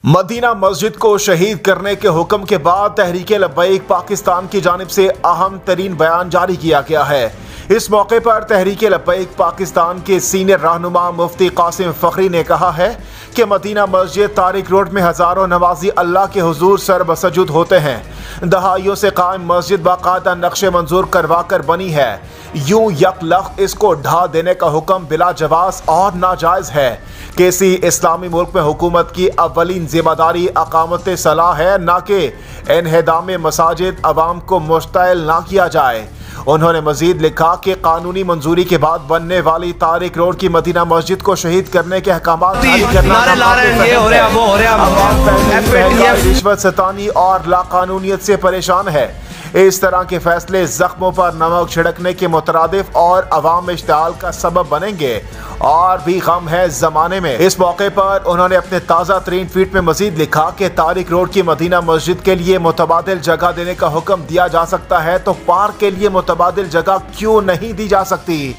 مدینہ مسجد کو شہید کرنے کے حکم کے بعد تحریک لبیک پاکستان کی جانب سے اہم ترین بیان جاری کیا گیا ہے۔ اس موقع پر تحریک لبیک پاکستان کے سینئر رہنما مفتی قاسم فخری نے کہا ہے کہ مدینہ مسجد طارق روڈ میں ہزاروں نمازی اللہ کے حضور سر بسجود ہوتے ہیں۔ دہائیوں سے قائم مسجد باقاعدہ نقش منظور کروا کر بنی ہے، یوں یک لخت اس کو ڈھا دینے کا حکم بلا جواز اور ناجائز ہے۔ کسی اسلامی ملک میں حکومت کی اولین ذمہ داری اقامت صلاح ہے، نہ کہ انہدام مساجد عوام کو مشتعل نہ کیا جائے۔ انہوں نے مزید لکھا کہ قانونی منظوری کے بعد بننے والی طارق روڈ کی مدینہ مسجد کو شہید کرنے کے احکامات جاری کرنا رشوت ستانی اور لاقانونیت سے پریشان ہے۔ اس طرح کے فیصلے زخموں پر نمک چھڑکنے کے مترادف اور عوام میں اشتعال کا سبب بنیں گے اور بھی غم ہے زمانے میں۔ اس موقع پر انہوں نے اپنے تازہ ترین ٹویٹ میں مزید لکھا کہ طارق روڈ کی مدینہ مسجد کے لیے متبادل جگہ دینے کا حکم دیا جا سکتا ہے تو پارک کے لیے متبادل جگہ کیوں نہیں دی جا سکتی؟